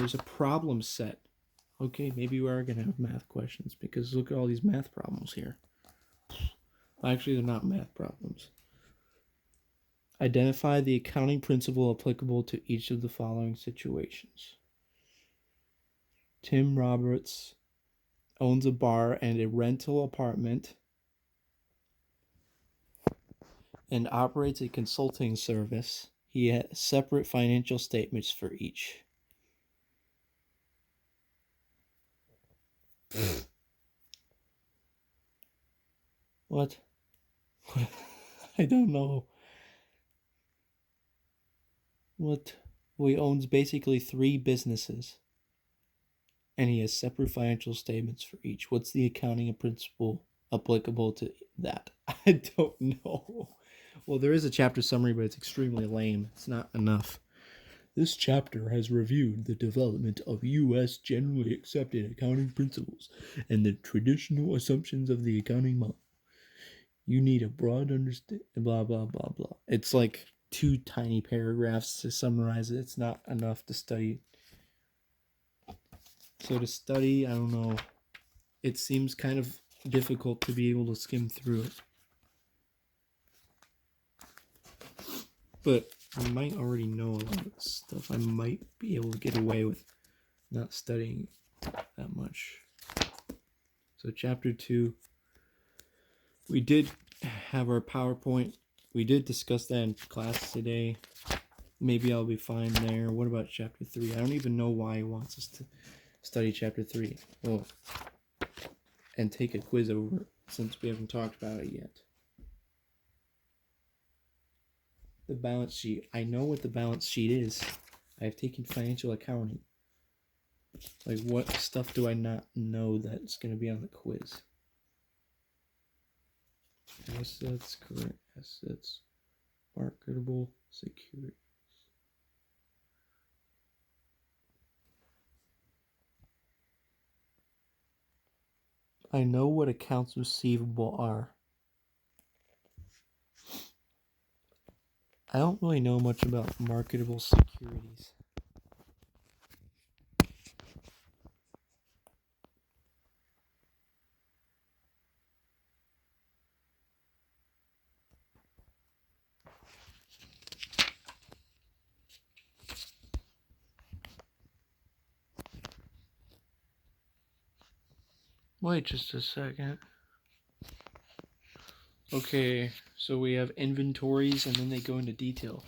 there's a problem set. Okay, maybe we are going to have math questions because look at all these math problems here. Actually, they're not math problems. Identify the accounting principle applicable to each of the following situations. Tim Roberts owns a bar and a rental apartment and operates a consulting service. He has separate financial statements for each. What? I don't know. What? Well, he owns basically 3 businesses. And he has separate financial statements for each. What's the accounting principle applicable to that? I don't know. Well, there is a chapter summary, but it's extremely lame. It's not enough. This chapter has reviewed the development of U.S. generally accepted accounting principles and the traditional assumptions of the accounting model. You need a broad understanding, blah, blah, blah, blah. It's like 2 tiny paragraphs to summarize it. It's not enough to study. So to study, I don't know. It seems kind of difficult to be able to skim through it. But I might already know a lot of this stuff. I might be able to get away with not studying that much. So chapter 2. We did have our PowerPoint. We did discuss that in class today. Maybe I'll be fine there. What about chapter 3? I don't even know why he wants us to study chapter 3. Well, and take a quiz over since we haven't talked about it yet. The balance sheet. I know what the balance sheet is. I have taken financial accounting. Like, what stuff do I not know that's going to be on the quiz? Assets, current assets, marketable securities. I know what accounts receivable are. I don't really know much about marketable securities. Wait just a second. Okay, so we have inventories and then they go into detail.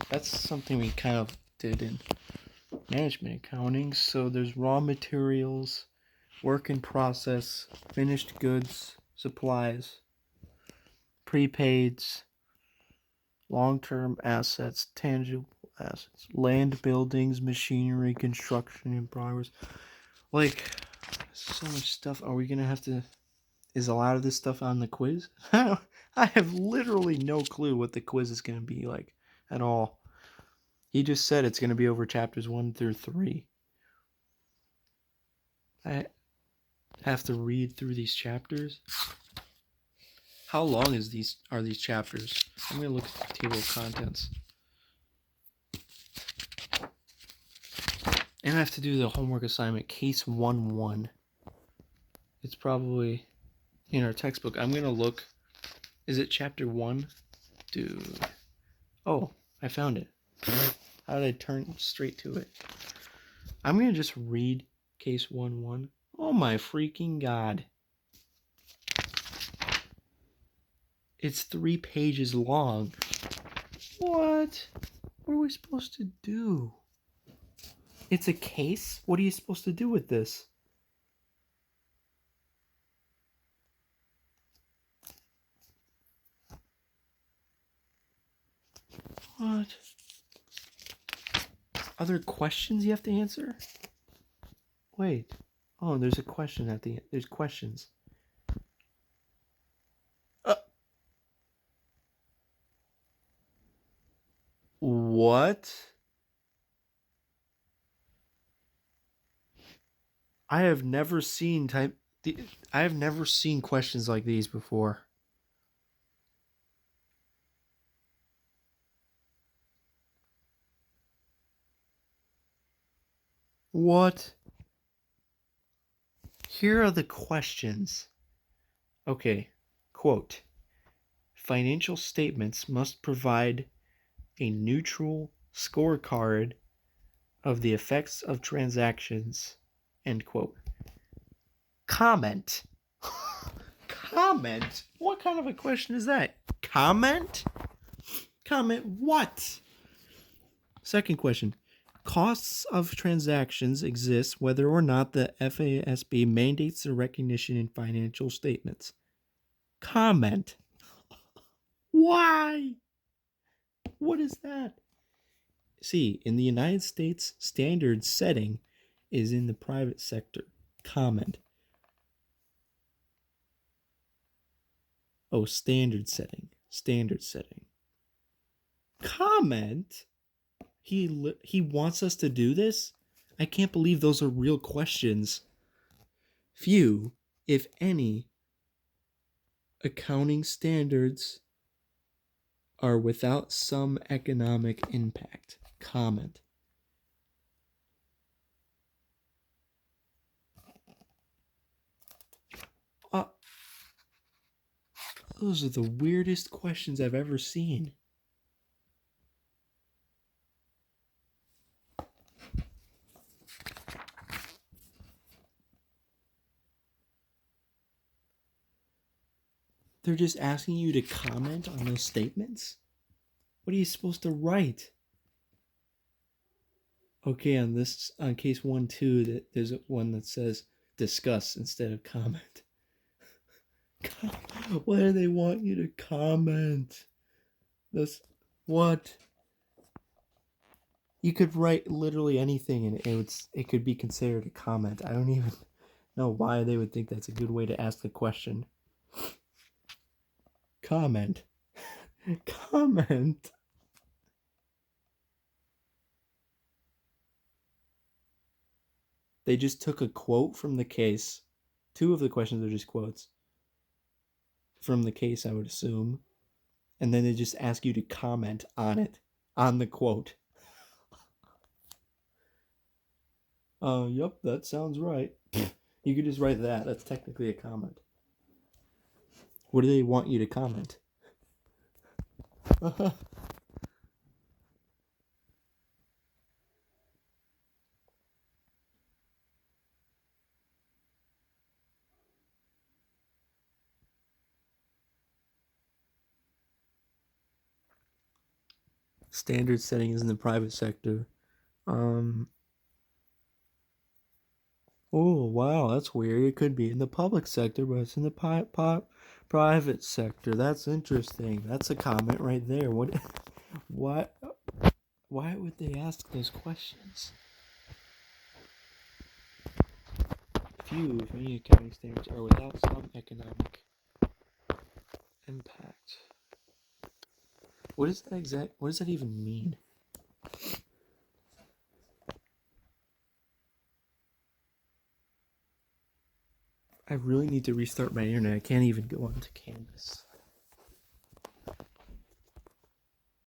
That's something we kind of did in management accounting. So there's raw materials, work in process, finished goods, supplies, prepaids, long-term assets, tangible assets, land, buildings, machinery, construction in progress. Like, so much stuff. Are we gonna have to... Is a lot of this stuff on the quiz? I have literally no clue what the quiz is going to be like at all. He just said it's going to be over chapters 1 through 3. I have to read through these chapters. How long are these chapters? I'm going to look at the table of contents. And I have to do the homework assignment, case 1-1. It's probably in our textbook. I'm going to look. Is it chapter 1? Dude. Oh, I found it. How did I turn straight to it? I'm going to just read case 1-1. Oh my freaking god. It's 3 pages long. What? What are we supposed to do? It's a case? What are you supposed to do with this? What? Are there questions you have to answer? Wait. Oh, there's a question at the end. There's questions. What? I have never seen questions like these before. What? Here are the questions. Okay, quote, financial statements must provide a neutral scorecard of the effects of transactions, end quote. Comment. Comment? What kind of a question is that? Comment? Comment what? Second question. Costs of transactions exist whether or not the FASB mandates their recognition in financial statements. Comment. Why? What is that? See, in the United States, standard setting is in the private sector. Comment. Oh, standard setting. Standard setting. Comment? He wants us to do this? I can't believe those are real questions. Few, if any, accounting standards are without some economic impact. Comment. Those are the weirdest questions I've ever seen. They're just asking you to comment on those statements? What are you supposed to write? Okay, on case 1-2, there's one that says discuss instead of comment. Why do they want you to comment? That's what? You could write literally anything and it could be considered a comment. I don't even know why they would think that's a good way to ask the question. Comment. Comment. They just took a quote from the case. 2 of the questions are just quotes from the case, I would assume. And then they just ask you to comment on it, on the quote. Yep, that sounds right. You could just write that. That's technically a comment. What do they want you to comment? Standard settings in the private sector. Oh, wow, that's weird. It could be in the public sector, but it's in the private sector. That's interesting. That's a comment right there. What? Why would they ask those questions? Few, if any, accounting standards are without some economic impact. What is that What does that even mean? I really need to restart my internet. I can't even go onto Canvas.